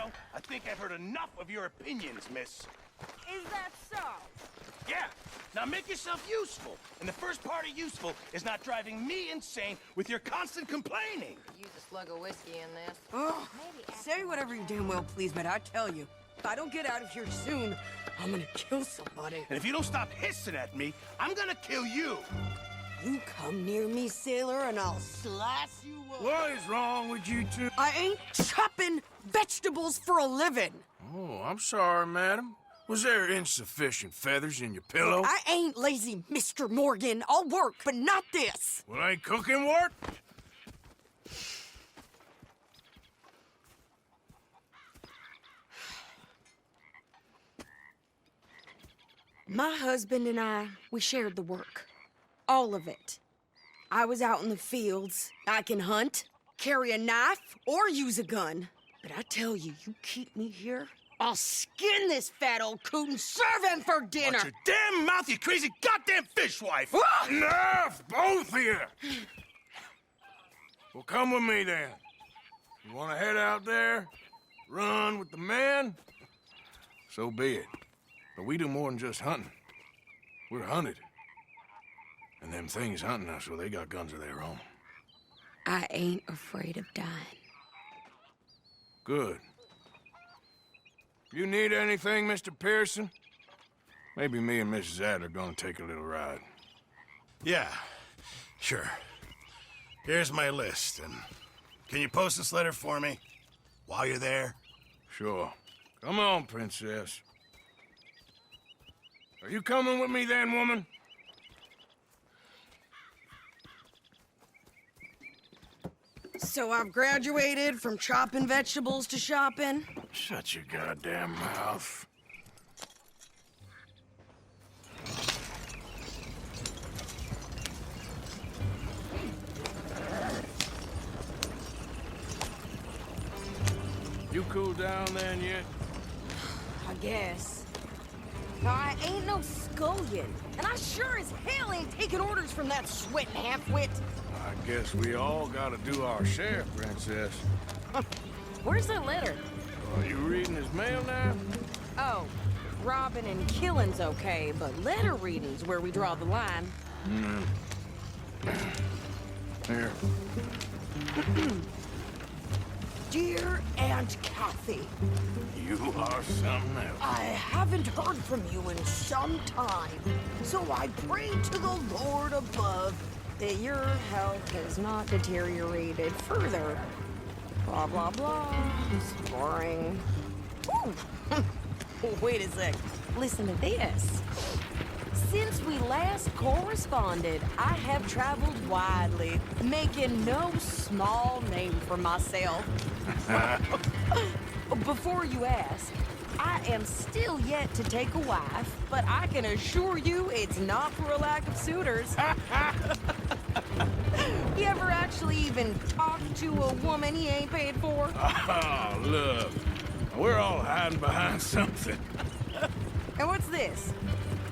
Well, I think I've heard enough of your opinions, miss. Is that so? Yeah, now make yourself useful. And the first part of useful is not driving me insane with your constant complaining. Use a slug of whiskey in this. Oh, say whatever you damn well please, but I tell you, if I don't get out of here soon, I'm gonna kill somebody. And if you don't stop hissing at me, I'm gonna kill you. You come near me, sailor, and I'll slice you up. What is wrong with you two? I ain't chopping vegetables for a living. Oh, I'm sorry, madam. Was there insufficient feathers in your pillow? I ain't lazy, Mr. Morgan. I'll work, but not this. Well, ain't cooking work? My husband and I, we shared the work. All of it. I was out in the fields. I can hunt, carry a knife, or use a gun. But I tell you, you keep me here, I'll skin this fat old coot and serve him for dinner. Watch your damn mouth, you crazy goddamn fishwife! Enough, both of you! Well, come with me then. You want to head out there, run with the men? So be it. But we do more than just hunting. We're hunted. And them things hunting us, well, they got guns of their own. I ain't afraid of dying. Good. You need anything, Mr. Pearson? Maybe me and Mrs. Adler are gonna take a little ride. Yeah, sure. Here's my list, and can you post this letter for me while you're there? Sure. Come on, princess. Are you coming with me then, woman? So I've graduated from chopping vegetables to shopping. Shut your goddamn mouth. You cooled down then yet? I guess. Now, I ain't no scullion, and I sure as hell ain't taking orders from that sweating half-wit. I guess we all gotta do our share, princess. Where's that letter? Are you reading his mail now? Oh, robbing and killing's okay, but letter reading's where we draw the line. Here. Dear Aunt Kathy, You are something else. I haven't heard from you in some time, so I pray to the Lord above that your health has not deteriorated further. Blah, blah, blah. It's boring. Ooh. Wait a sec. Listen to this. Since we last corresponded, I have traveled widely, making no small name for myself. Before you ask, I am still yet to take a wife, but I can assure you it's not for a lack of suitors. You ever actually even talk to a woman he ain't paid for? Oh, look. We're all hiding behind something. And what's this?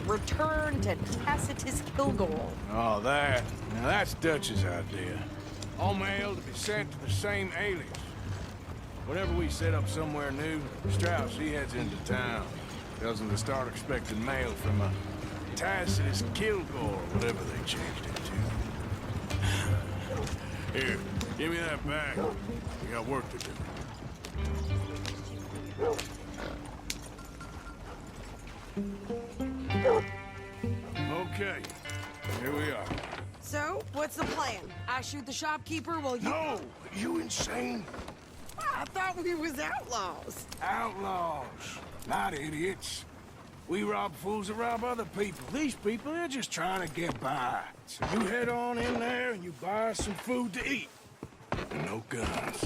Return to Tacitus Kilgore. Oh, that. Now, that's Dutch's idea. All mail to be sent to the same alias. Whenever we set up somewhere new, Strauss, he heads into town. Tells them to start expecting mail from a Tacitus Kilgore, whatever they changed it to. Here, give me that bag. We got work to do. Okay, here we are. So, what's the plan? I shoot the shopkeeper while you... No! You insane? I thought we was outlaws. Outlaws, not idiots. We rob fools that rob other people. These people, they're just trying to get by. So you head on in there and you buy us some food to eat. And no guns.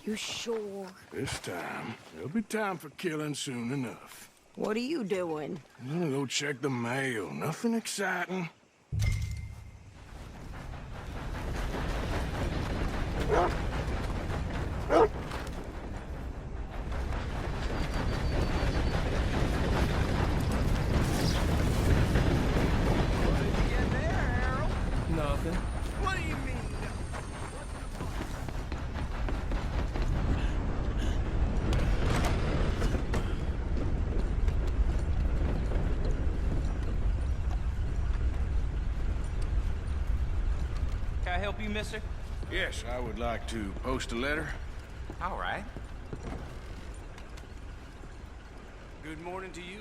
You sure? This time, there'll be time for killing soon enough. What are you doing? I'm gonna go check the mail. Nothing exciting. Nothing. What do you mean? help you, mister? Yes, I would like to post a letter. All right. Good morning to you.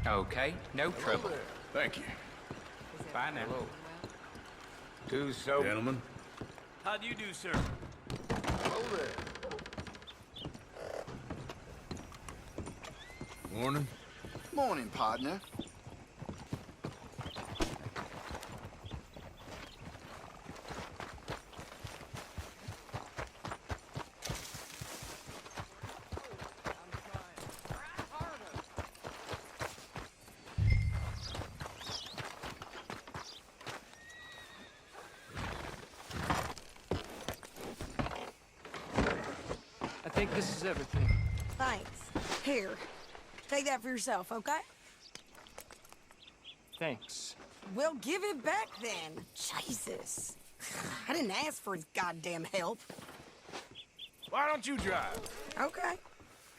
Okay, no trouble. Thank you. Bye now. Do so. Gentlemen. How do you do, sir? Morning. Morning, partner. I think this is everything. Thanks. Here, take that for yourself, okay? Thanks. Well, give it back then. Jesus. I didn't ask for his goddamn help. Why don't you drive? Okay.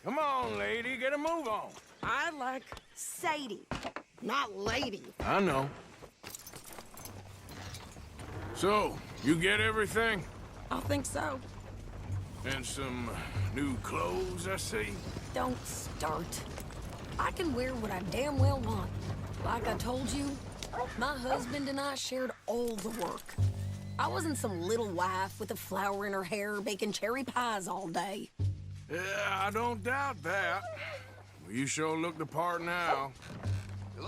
Come on, lady, get a move on. I like Sadie, not lady. I know. So, you get everything? I think so. And some new clothes, I see? Don't start. I can wear what I damn well want. Like I told you, my husband and I shared all the work. I wasn't some little wife with a flower in her hair baking cherry pies all day. Yeah, I don't doubt that. Well, you sure look the part now.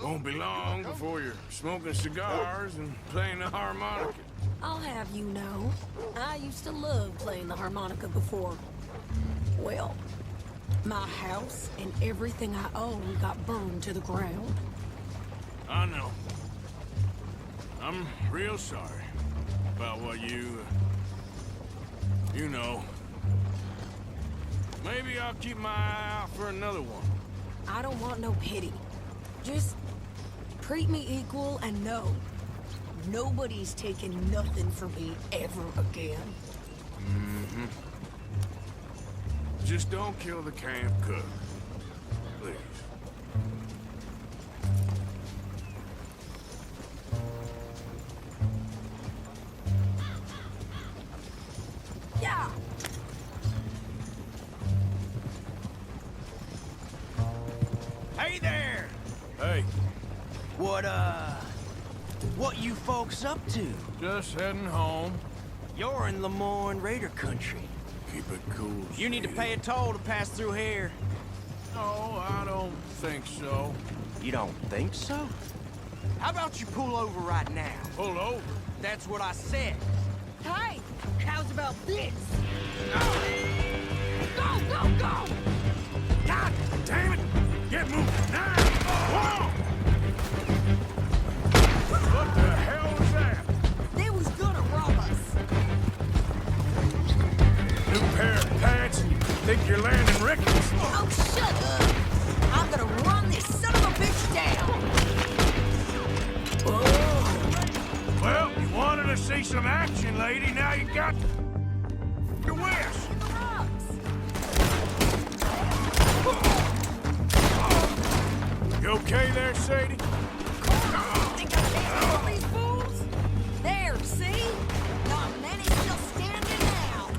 Won't be long before you're smoking cigars and playing the harmonica. I'll have you know, I used to love playing the harmonica before. Well, my house and everything I own got burned to the ground. I know. I'm real sorry about what you know. Maybe I'll keep my eye out for another one. I don't want no pity. Just treat me equal and know nobody's taking nothing from me ever again. Mm-hmm. Just don't kill the camp cook. Please. Yeah! Hey there! Hey, What you folks up to? just heading home. You're in Lemoyne Raider country. Keep it cool. You need to Sadie. pay a toll to pass through here. No, I don't think so. You don't think so? How about you pull over right now? Pull over. That's what I said. Hey! How's about this? Go, go, go! God damn it! Get moving now! Whoa! What the hell was that? They was gonna rob us. New pair of pants and you think you're landing Ricketts? Oh, shut up! I'm gonna run this son of a bitch down! Oh! Well, you wanted to see some action, lady. Now you got your wish. In the rocks! You okay there, Sadie? Think I can't kill these fools? There, see? Not many still standing now.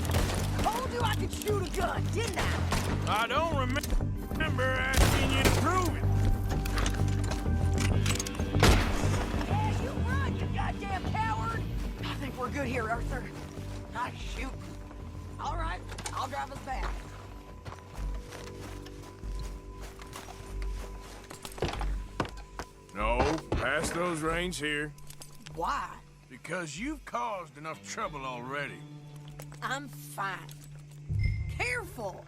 Told you I could shoot a gun, didn't I? I don't remember asking you to prove it. Yeah, you run, you goddamn coward! I think we're good here, Arthur. I shoot. All right, I'll drive us back. No, pass those reins here. Why? Because you've caused enough trouble already. I'm fine. Careful!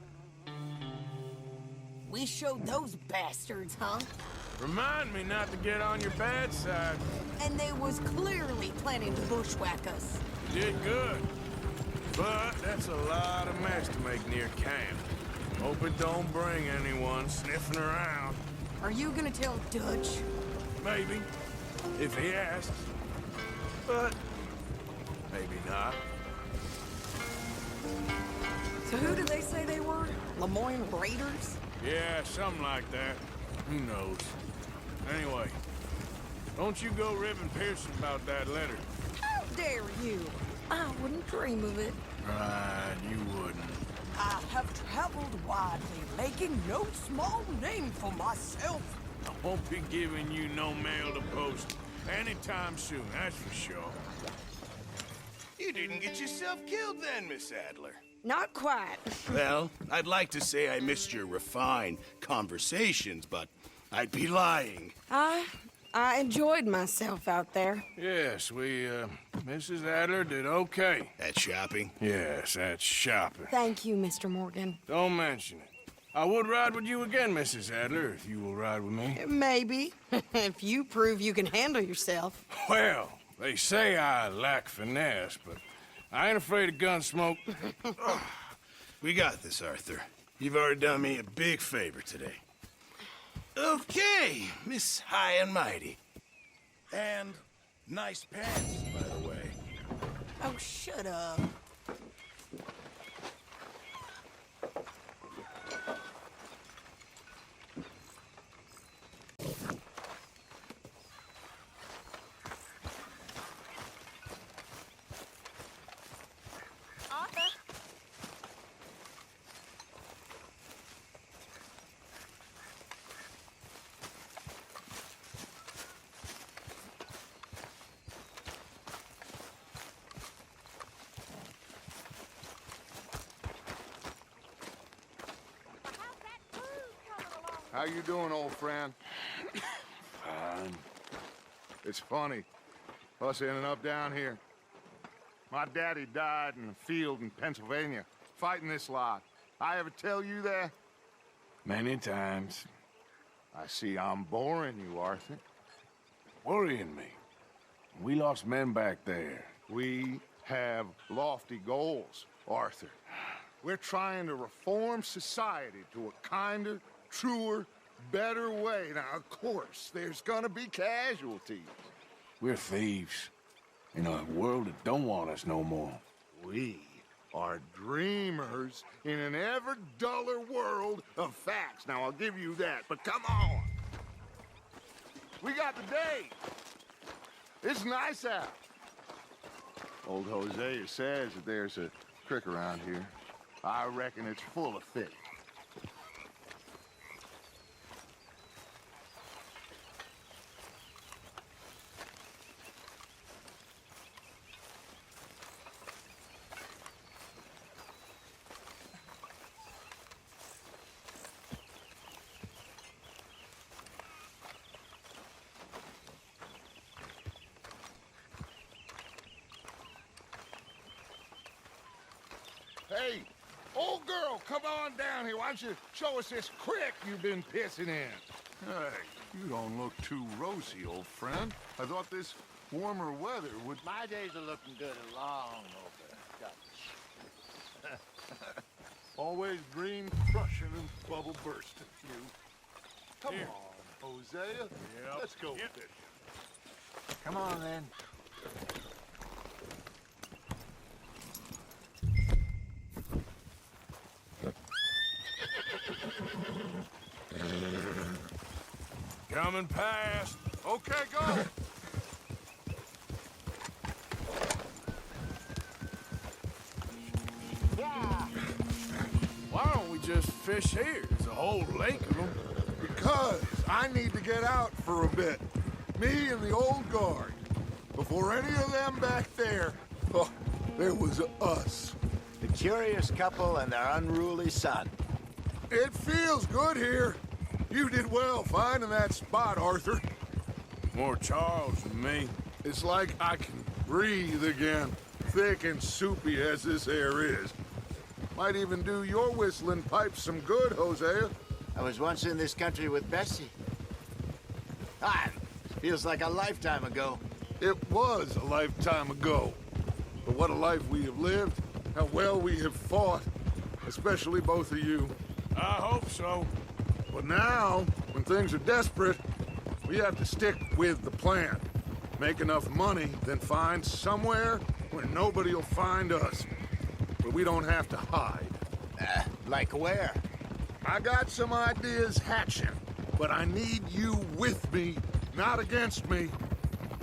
We showed those bastards, huh? Remind me not to get on your bad side. And they was clearly planning to bushwhack us. You did good. But that's a lot of mess to make near camp. Hope it don't bring anyone sniffing around. Are you gonna tell Dutch? Maybe, if he asks. But maybe not. So who did they say they were? Lemoyne Raiders? Yeah, something like that. Who knows? Anyway, don't you go ribbing Pearson about that letter. How dare you? I wouldn't dream of it. Right, you wouldn't. I have traveled widely, making no small name for myself. I won't be giving you no mail to post anytime soon, that's for sure. You didn't get yourself killed then, Miss Adler. Not quite. Well, I'd like to say I missed your refined conversations, but I'd be lying. I enjoyed myself out there. Yes, Mrs. Adler did okay. At shopping? Yes, that's shopping. Thank you, Mr. Morgan. Don't mention it. I would ride with you again, Mrs. Adler, if you will ride with me. Maybe. If you prove you can handle yourself. Well, they say I lack finesse, but I ain't afraid of gunsmoke. We got this, Arthur. You've already done me a big favor today. Okay, Miss High and Mighty. And nice pants, by the way. Oh, shut up. How you doing, old friend? Fine. It's funny, us ending up down here. My daddy died in a field in Pennsylvania, fighting this lot. I ever tell you that? Many times. I see I'm boring you, Arthur. Worrying me. We lost men back there. We have lofty goals, Arthur. We're trying to reform society to a kinder, truer, better way. Now, of course, there's gonna be casualties. We're thieves. In a world that don't want us no more. We are dreamers in an ever duller world of facts. Now, I'll give you that, but come on. We got the day. It's nice out. Old Hosea says that there's a creek around here. I reckon it's full of fish. Hey, old girl, come on down here. Why don't you show us this creek you've been pissing in? Hey, you don't look too rosy, old friend. I thought this warmer weather would... My days are looking good and long over. Always green crushing and bubble bursting, you. Come Here. on, Hosea. Yep. Let's go Yep. fishing. Come on, then. Coming past. Okay, go. Why don't we just fish here? There's a whole lake of them. Because I need to get out for a bit. Me and the old guard. Before any of them back there, oh, there was us. The curious couple and their unruly son. It feels good here. You did well finding that spot, Arthur. More Charles than me. It's like I can breathe again, thick and soupy as this air is. Might even do your whistling pipes some good, Hosea. I was once in this country with Bessie. Ah, feels like a lifetime ago. It was a lifetime ago. But what a life we have lived, how well we have fought, especially both of you. I hope so. But now, when things are desperate, we have to stick with the plan. Make enough money, then find somewhere where nobody will find us. Where we don't have to hide. Like where? I got some ideas hatching. but I need you with me, not against me.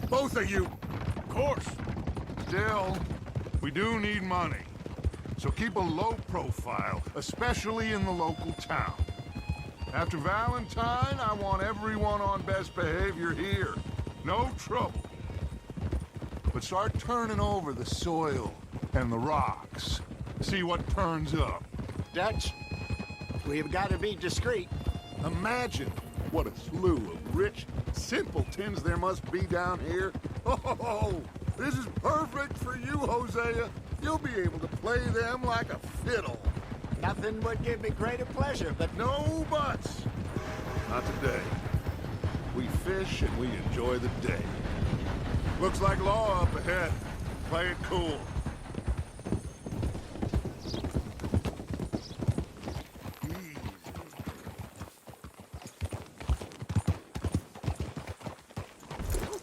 Both of you. Of course. Still, we do need money. So keep a low profile, especially in the local town. After Valentine, I want everyone on best behavior here. No trouble. But start turning over the soil and the rocks. See what turns up. Dutch, we've got to be discreet. Imagine what a slew of rich simpletons there must be down here. Oh, this is perfect for you, Hosea. You'll be able to play them like a fiddle. Nothing would give me greater pleasure, but No buts. Not today. We fish and we enjoy the day. Looks like law up ahead. Play it cool. Easy.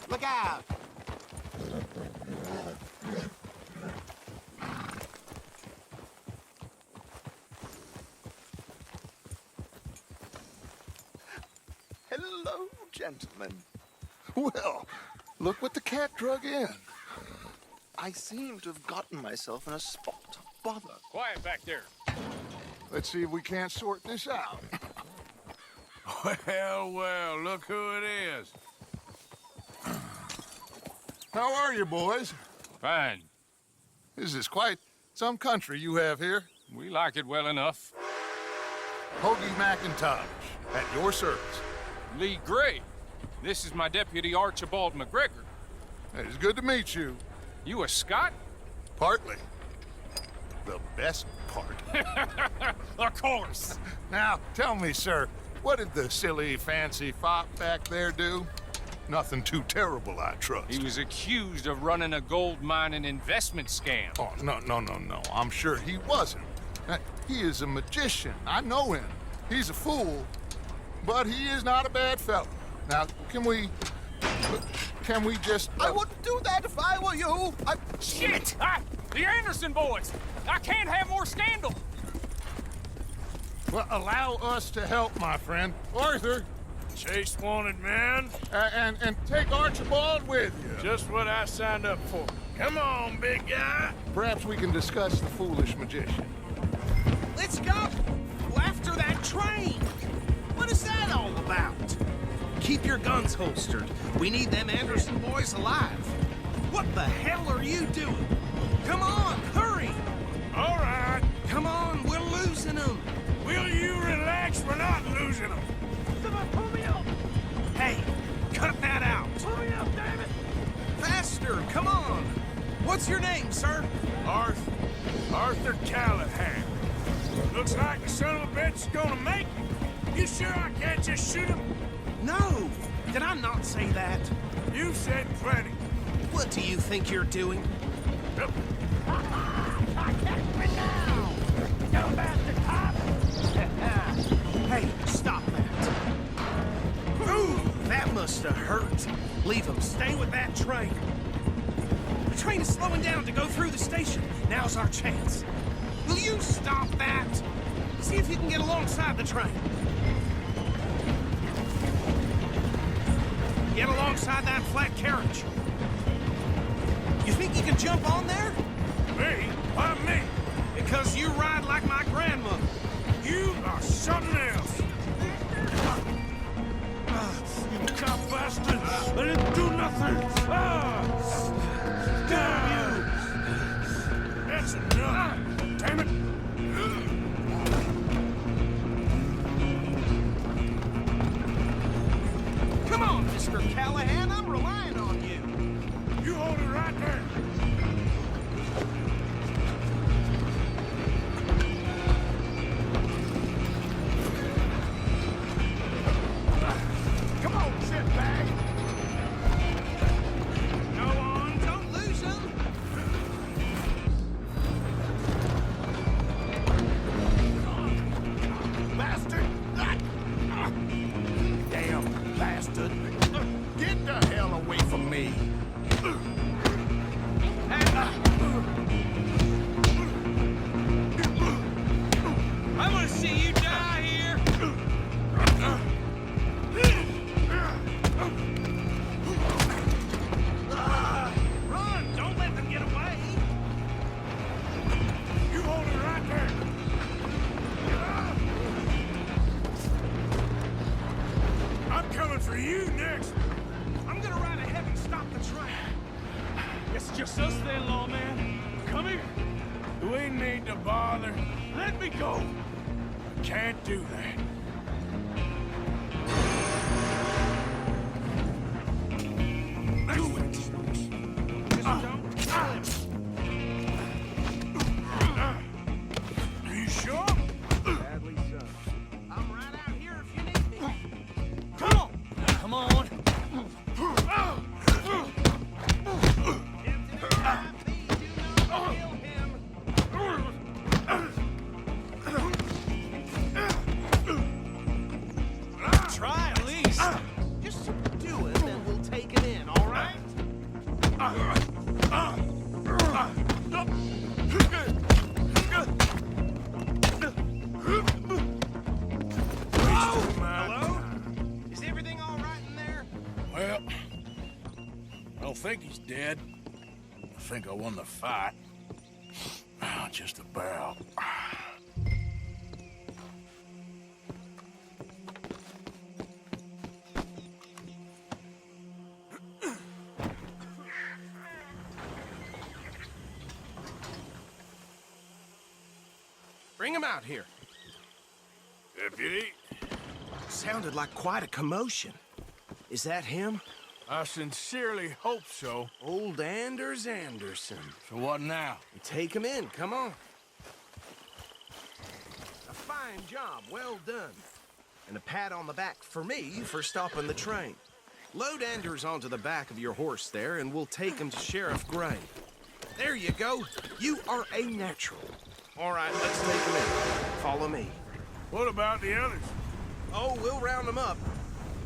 look out. Hello, gentlemen. Well, look what the cat drug in. I seem to have gotten myself in a spot of bother. Quiet back there. Let's see if we can't sort this out. Well, look who it is. How are you, boys? Fine. This is quite some country you have here. We like it well enough. Hoagie McIntosh, at your service. Lee Gray. This is my deputy Archibald McGregor. It is good to meet you. You a Scot? Partly. The best part. Of course. Now, tell me, sir, what did the silly, fancy fop back there do? Nothing too terrible, I trust. He was accused of running a gold mining investment scam. Oh, no. I'm sure he wasn't. He is a magician. I know him. He's a fool, but he is not a bad fellow. Now, can we just... I wouldn't do that if I were you. Shit! The Anderson boys! I can't have more scandal! Well, allow us to help, my friend. Arthur, Chase wanted man. and take Archibald with you. Just what I signed up for. Come on, big guy. Perhaps we can discuss the foolish magician. Let's go! After that train! What is that all about? Keep your guns holstered. We need them Anderson boys alive. What the hell are you doing? Come on, hurry! All right. Come on, we're losing them. Will you relax? We're not losing them. Pull me up! Hey, cut that out! Pull me up, damn it! Faster, come on! What's your name, sir? Arthur Callahan. Looks like the son of a bitch is gonna make it. You sure I can't just shoot him? No! Did I not say that? You said plenty. What do you think you're doing? Hey, stop that. Ooh, that must have hurt. Leave him. Stay with that train. The train is slowing down to go through the station. Now's our chance. Will you stop that? See if you can get alongside the train. Get alongside that flat carriage. You think you can jump on there? Me? Why me? Because you ride like my grandmother. You are something else. You cop bastard! I didn't do nothing! Damn you! That's enough! Damn it! Come on, Mr. Callahan, I'm relying on you. You hold it right there! Come on, shitbag! Go on, don't lose him. me go. I can't do that. Do it. Just don't kill him. Are you sure? Sadly so. I'm right out here if you need me. Come on! Come on! Try at least. Just do it, then we'll take it in, all right? Oh, hello? Is everything all right in there? Well, I don't think he's dead. I think I won the fight. Just about. Bring him out here. Deputy, Sounded like quite a commotion. Is that him? I sincerely hope so. Old Anders Anderson. So what now? Take him in, come on. A fine job, well done. And a pat on the back for me for stopping the train. Load Anders onto the back of your horse there, and we'll take him to Sheriff Gray. There you go. You are a natural. All right, let's take him in. Follow me. What about the others? Oh, we'll round them up.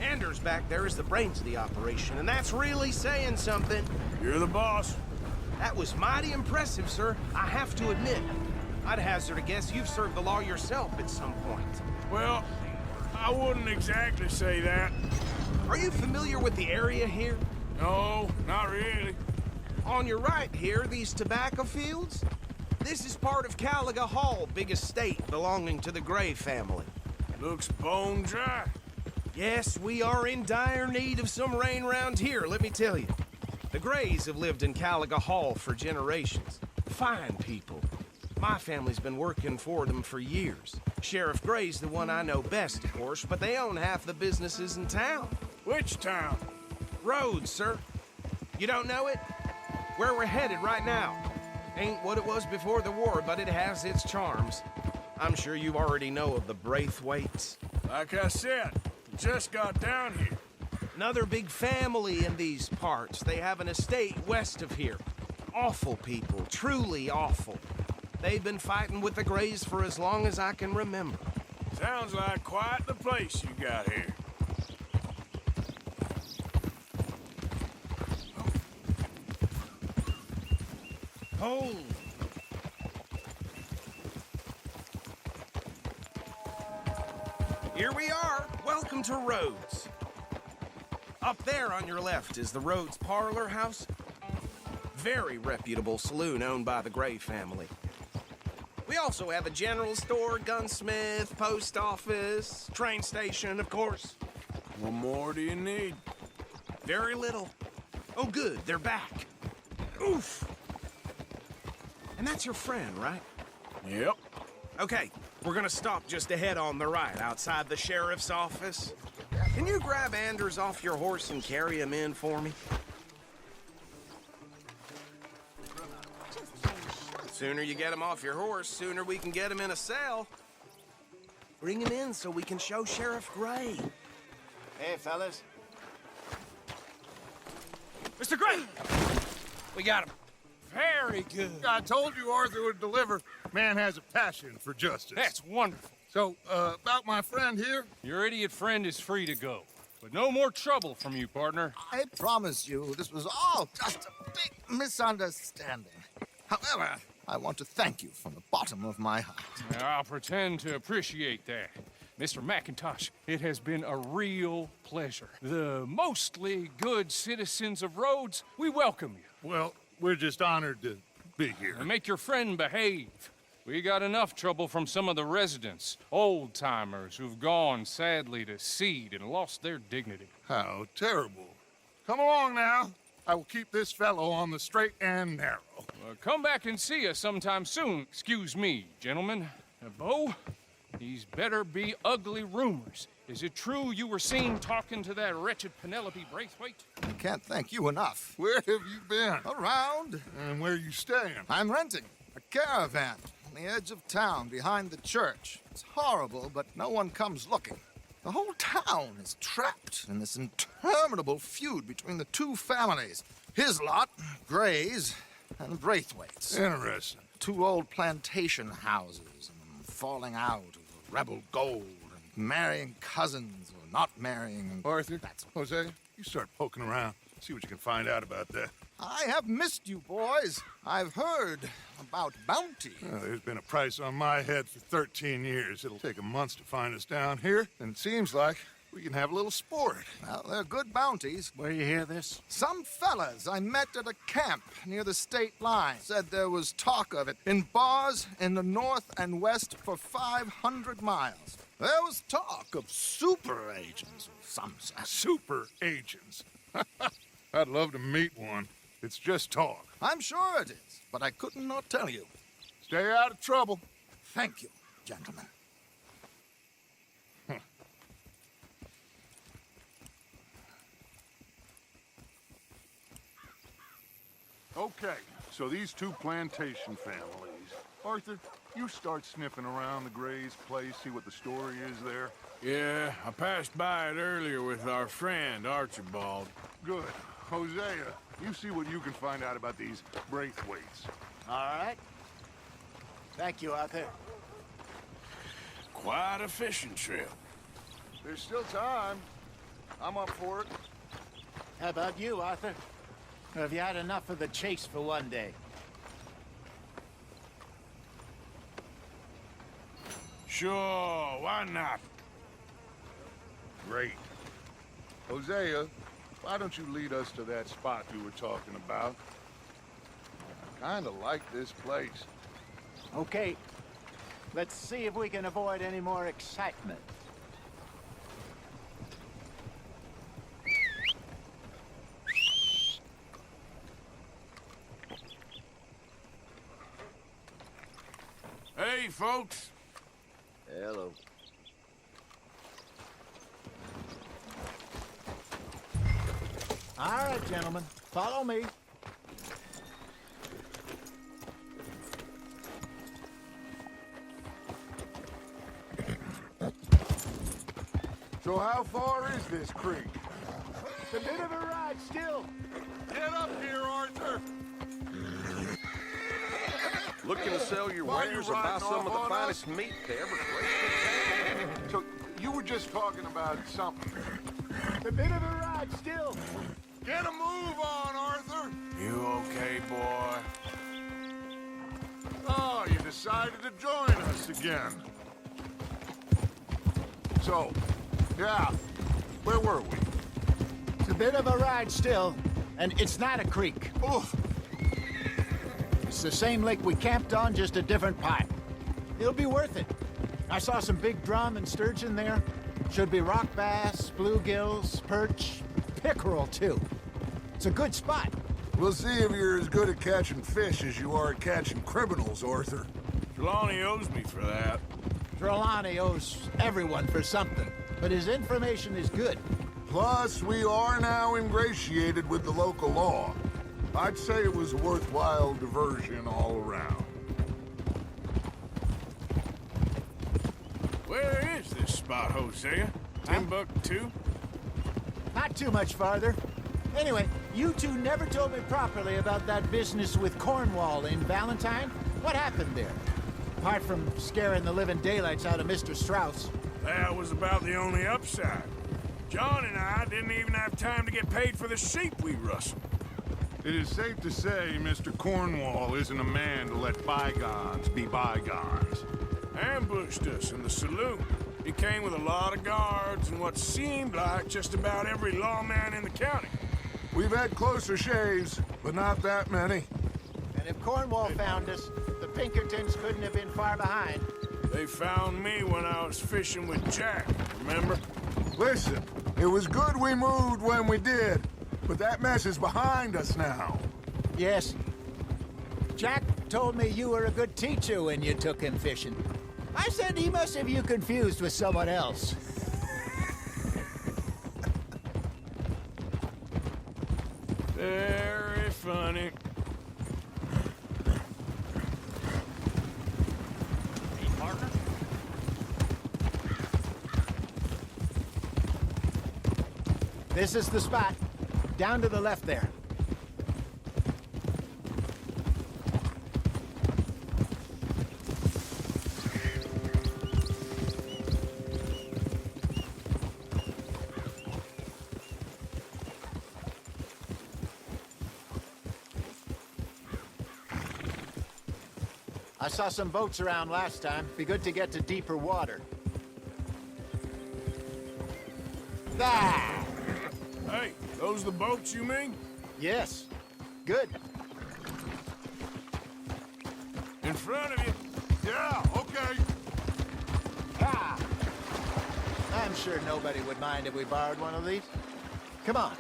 Anders back there is the brains of the operation, and that's really saying something. You're the boss. That was mighty impressive, sir. I have to admit. I'd hazard a guess you've served the law yourself at some point. Well, I wouldn't exactly say that. Are you familiar with the area here? No, not really. On your right here, these tobacco fields? This is part of Caliga Hall, big estate belonging to the Gray family. Looks bone dry. Yes, we are in dire need of some rain round here, let me tell you. The Grays have lived in Caliga Hall for generations. Fine people. My family's been working for them for years. Sheriff Gray's the one I know best, of course, but they own half the businesses in town. Which town? Rhodes, sir. You don't know it? Where we're headed right now. Ain't what it was before the war, but it has its charms. I'm sure you already know of the Braithwaites. Like I said, just got down here. Another big family in these parts. They have an estate west of here. Awful people, truly awful. They've been fighting with the Grays for as long as I can remember. Sounds like quite the place you got here. Hold. Here we are. Welcome to Rhodes. Up there on your left is the Rhodes Parlor House. Very reputable saloon owned by the Gray family. We also have a general store, gunsmith, post office, train station, of course. What more do you need? Very little. Oh, good, they're back. Oof. And that's your friend, right? Yep. Okay, we're gonna stop just ahead on the right, outside the sheriff's office. Can you grab Anders off your horse and carry him in for me? Sooner you get him off your horse, sooner we can get him in a cell. Bring him in so we can show Sheriff Gray. Hey, fellas. Mr. Gray! We got him. Very good. I told you Arthur would deliver. Man has a passion for justice. That's wonderful. So, about my friend here? Your idiot friend is free to go. But no more trouble from you, partner. I promise you, this was all just a big misunderstanding. However, I want to thank you from the bottom of my heart. I'll pretend to appreciate that. Mr. McIntosh, it has been a real pleasure. The mostly good citizens of Rhodes, we welcome you. Well, we're just honored to be here. And make your friend behave. We got enough trouble from some of the residents, old-timers who've gone, sadly, to seed and lost their dignity. How terrible. Come along now. I will keep this fellow on the straight and narrow. Come back and see us sometime soon. Excuse me, gentlemen. Now, Bo, these better be ugly rumors. Is it true you were seen talking to that wretched Penelope Braithwaite? I can't thank you enough. Where have you been? Around. And where you staying? I'm renting a caravan on the edge of town behind the church. It's horrible, but no one comes looking. The whole town is trapped in this interminable feud between the two families. His lot, Gray's, and Braithwaite's. Interesting. Two old plantation houses, and falling out over rebel gold, and marrying cousins or not marrying. And Arthur, that's Jose, you start poking around. See what you can find out about that. I have missed you, boys. I've heard about bounty. There's been a price on my head for 13 years. It'll take a month to find us down here, and it seems like we can have a little sport. Well, they're good bounties. Where you hear this? Some fellas I met at a camp near the state line said there was talk of it in bars in the north and west for 500 miles. There was talk of super agents of some sort. Super agents. I'd love to meet one. It's just talk. I'm sure it is, but I couldn't not tell you. Stay out of trouble. Thank you, gentlemen. Okay, so these two plantation families. Arthur, you start sniffing around the Gray's place, see what the story is there. Yeah, I passed by it earlier with our friend, Archibald. Good. Hosea, you see what you can find out about these Braithwaites. All right. Thank you, Arthur. Quite a fishing trip. There's still time. I'm up for it. How about you, Arthur? Or have you had enough of the chase for one day? Sure, why not? Great. Hosea, why don't you lead us to that spot you were talking about? I kinda like this place. Okay. Let's see if we can avoid any more excitement. Hey, folks. Hello. All right, gentlemen. Follow me. So how far is this creek? It's a bit of a ride still. Get up here, Arthur! Looking to sell your Why are you wares or buy riding some of off the on finest meat to ever grace So, you were just talking about something. It's a bit of a ride still. Get a move on, Arthur! You okay, boy? Oh, you decided to join us again. So, yeah, where were we? It's a bit of a ride still, and it's not a creek. Oof. It's the same lake we camped on, just a different part. It'll be worth it. I saw some big drum and sturgeon there. Should be rock bass, bluegills, perch, pickerel, too. It's a good spot. We'll see if you're as good at catching fish as you are at catching criminals, Arthur. Trelawney owes me for that. Trelawney owes everyone for something, but his information is good. Plus, we are now ingratiated with the local law. I'd say it was a worthwhile diversion all around. Where is this spot, Hosea? Timbuktu? Not too much farther. Anyway, you two never told me properly about that business with Cornwall in Valentine. What happened there? Apart from scaring the living daylights out of Mr. Strauss. That was about the only upside. John and I didn't even have time to get paid for the sheep we rustled. It is safe to say Mr. Cornwall isn't a man to let bygones be bygones. Ambushed us in the saloon. He came with a lot of guards and what seemed like just about every lawman in the county. We've had closer shaves, but not that many. And if Cornwall found us, the Pinkertons couldn't have been far behind. They found me when I was fishing with Jack, remember? Listen, it was good we moved when we did, but that mess is behind us now. Yes. Jack told me you were a good teacher when you took him fishing. I said he must have you confused with someone else. Very funny. Hey, partner? This is the spot. Down to the left there. I saw some boats around last time. Be good to get to deeper water. There! Hey, those the boats you mean? Yes. Good. In front of you. Yeah, okay. Ah! I'm sure nobody would mind if we borrowed one of these. Come on.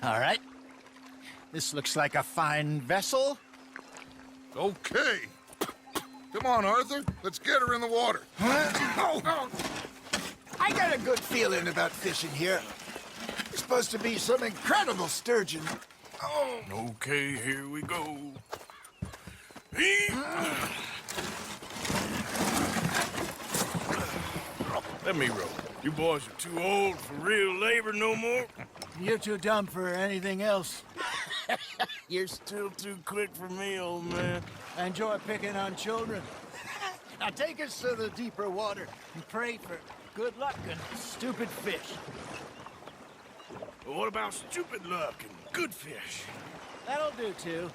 All right. This looks like a fine vessel. Okay. Come on, Arthur. Let's get her in the water. I got a good feeling about fishing here. It's supposed to be some incredible sturgeon. Oh. Okay, here we go. Let me row. You boys are too old for real labor no more. You're too dumb for anything else. You're still too quick for me, old man. I enjoy picking on children. Now take us to the deeper water and pray for good luck and stupid fish. But what about stupid luck and good fish? That'll do, too.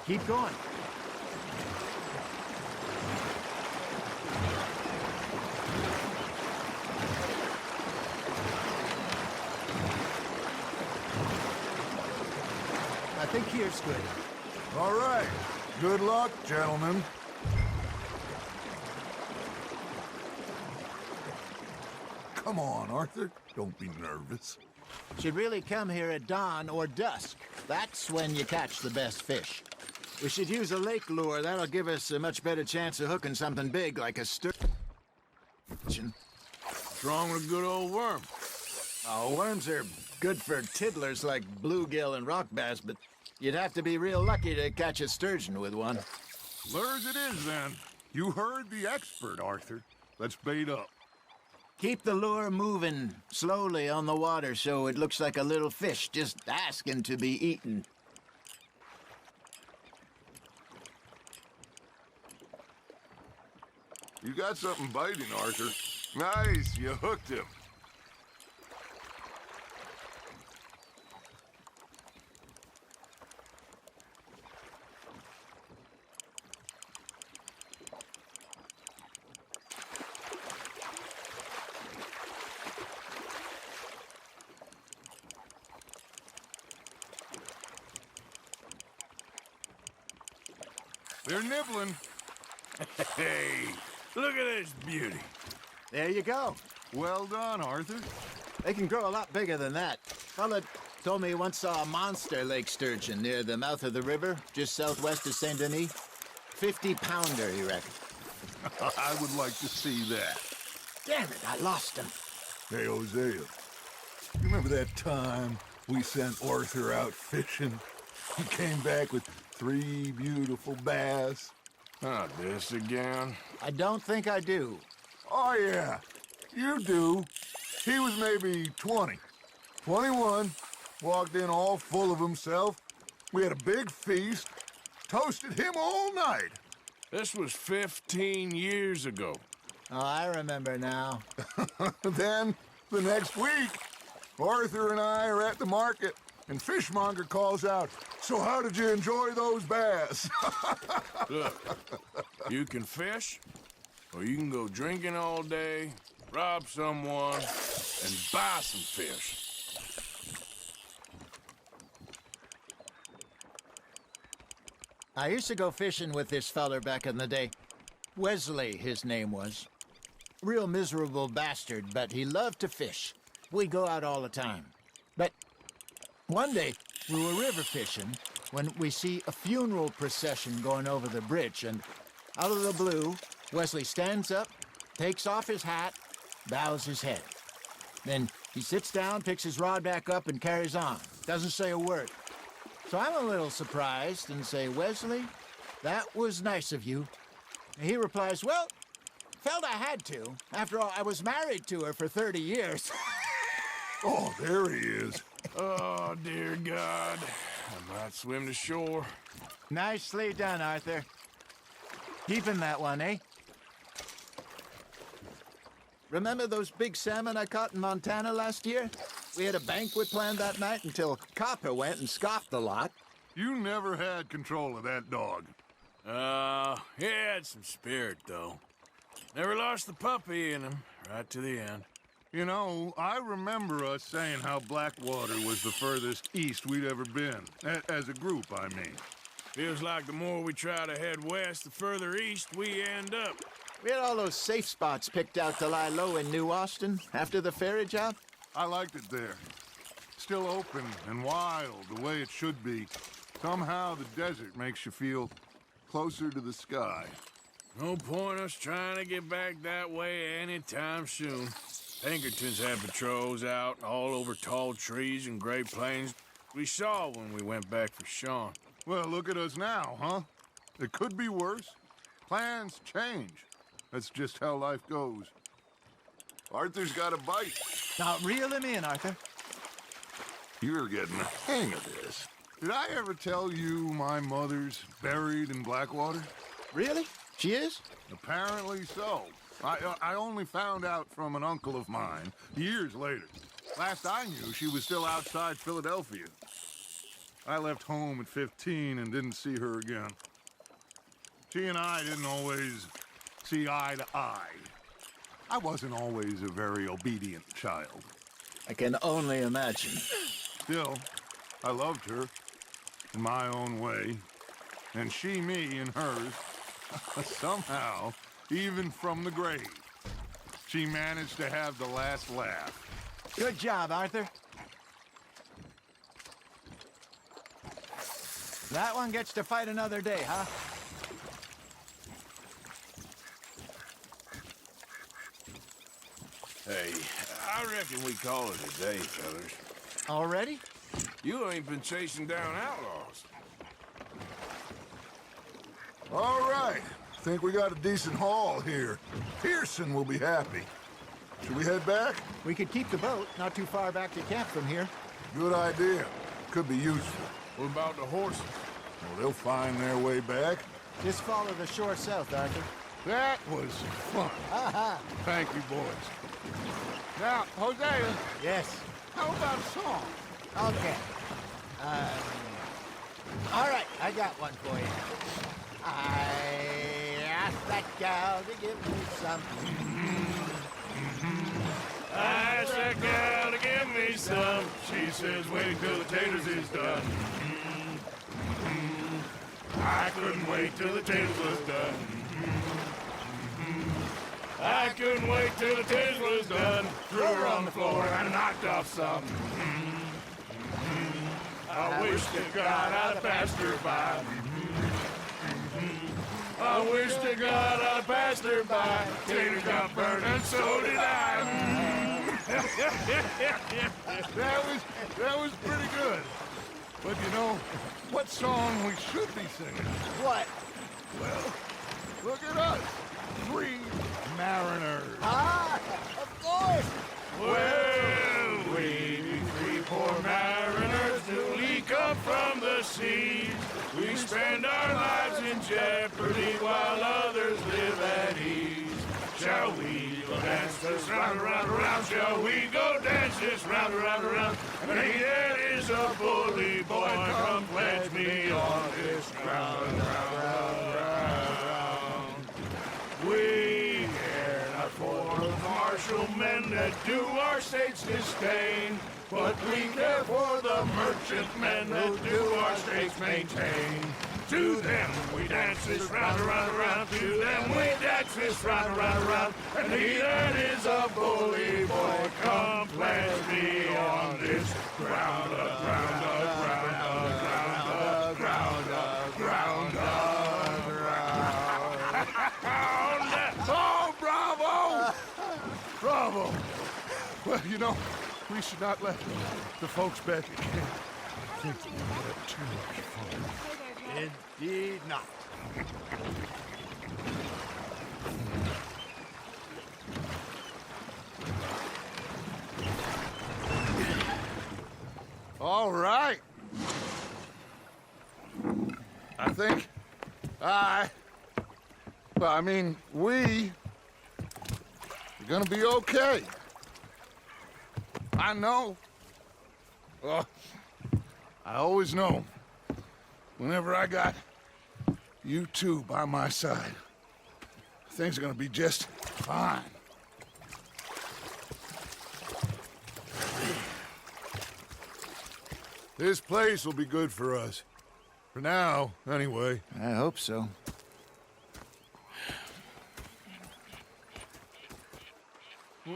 Keep going. I think here's good. All right. Good luck, gentlemen. Come on, Arthur. Don't be nervous. Should really come here at dawn or dusk. That's when you catch the best fish. We should use a lake lure. That'll give us a much better chance of hooking something big like a sturgeon. What's wrong with a good old worm? Oh, worms are good for tiddlers like bluegill and rock bass, but you'd have to be real lucky to catch a sturgeon with one. Lures it is, then. You heard the expert, Arthur. Let's bait up. Keep the lure moving slowly on the water so it looks like a little fish just asking to be eaten. You got something biting, Arthur. Nice, you hooked him. They're nibbling. Hey, look at this beauty. There you go. Well done, Arthur. They can grow a lot bigger than that. Fella told me he once saw a monster lake sturgeon near the mouth of the river, just southwest of Saint Denis. 50-pounder, he reckoned. I would like to see that. Damn it, I lost him. Hey, Hosea. You remember that time we sent Arthur out fishing? He came back with 3 beautiful bass. Not this again. I don't think I do. Oh, yeah. You do. He was maybe 20. 21. Walked in all full of himself. We had a big feast. Toasted him all night. This was 15 years ago. Oh, I remember now. Then, the next week, Arthur and I are at the market, and Fishmonger calls out, "So how did you enjoy those bass?" Look, you can fish, or you can go drinking all day, rob someone, and buy some fish. I used to go fishing with this feller back in the day. Wesley, his name was. real miserable bastard, but he loved to fish. We go out all the time. But one day, we were river fishing when we see a funeral procession going over the bridge, and out of the blue, Wesley stands up, takes off his hat, bows his head. Then he sits down, picks his rod back up, and carries on. Doesn't say a word. So I'm a little surprised and say, Wesley, that was nice of you. And he replies, well, felt I had to. After all, I was married to her for 30 years. Oh, there he is. Oh, dear God. I might swim to shore. Nicely done, Arthur. Keeping that one, eh? Remember those big salmon I caught in Montana last year? We had a banquet planned that night until Copper went and scoffed the lot. You never had control of that dog. He had some spirit, though. Never lost the puppy in him, right to the end. You know, I remember us saying how Blackwater was the furthest east we'd ever been. As a group, I mean. Feels like the more we try to head west, the further east we end up. We had all those safe spots picked out to lie low in New Austin after the ferry job. I liked it there. Still open and wild, the way it should be. Somehow the desert makes you feel closer to the sky. No point us trying to get back that way anytime soon. Pinkertons had patrols out all over tall trees and Great Plains. We saw when we went back for Sean. Well, look at us now, huh? It could be worse. Plans change. That's just how life goes. Arthur's got a bite. Now, reel him in, Arthur. You're getting the hang of this. Did I ever tell you my mother's buried in Blackwater? Really? She is? Apparently so. I only found out from an uncle of mine years later. Last I knew, she was still outside Philadelphia. I left home at 15 and didn't see her again. She and I didn't always see eye to eye. I wasn't always a very obedient child. I can only imagine. Still, I loved her in my own way, and she me in hers. Somehow, even from the grave, she managed to have the last laugh. Good job, Arthur. That one gets to fight another day, huh? Hey, I reckon we call it a day, fellas. Already? You ain't been chasing down outlaws. All right. Think we got a decent haul here. Pearson will be happy. Should we head back? We could keep the boat not too far back to camp from here. Good idea. Could be useful. What about the horses? Well, they'll find their way back. Just follow the shore south, Arthur. That was fun. Thank you, boys. Now, Hosea, Yes. how about a song? Okay. All right, I got one for you. I asked that gal to give me something. I asked that gal to give me some. She says, wait till the taters is done. I couldn't wait till the taters was done. I couldn't wait till the taters was done. Threw her on the floor and knocked off some. I wish to God I'd passed her by. I wish to God I passed her by. Tater got burned and so did I. That was pretty good. But you know, what song we should be singing? What? Well, look at us. 3 mariners. Ah, of course. Well, we 3 poor mariners newly come from the seas. We spend our lives in jeopardy while others live at ease. Shall we go dance this round, around, around? Shall we go dance this round, around, around? And he that is a bully boy, come pledge me on this round, round, round, round. We care not for the martial men that do our states disdain, but we care for the merchant men that do our states maintain. To them we dance this round, around, around. To them we dance this round, around, around. And he that is a bully boy, come pledge me on this ground up, ground up, ground up, ground up, ground up, ground up, ground up. Oh, bravo! Bravo! Well, you know, we should not let the folks back at camp think that we had too much fun. Indeed not. All right. I think we're gonna be okay. I know. Oh, I always know. Whenever I got you two by my side, things are gonna be just fine. This place will be good for us. For now, anyway. I hope so. Well,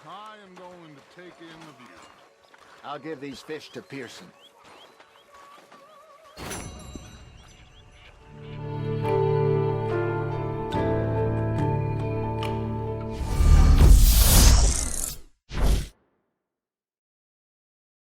I am going to take in the view. I'll give these fish to Pearson.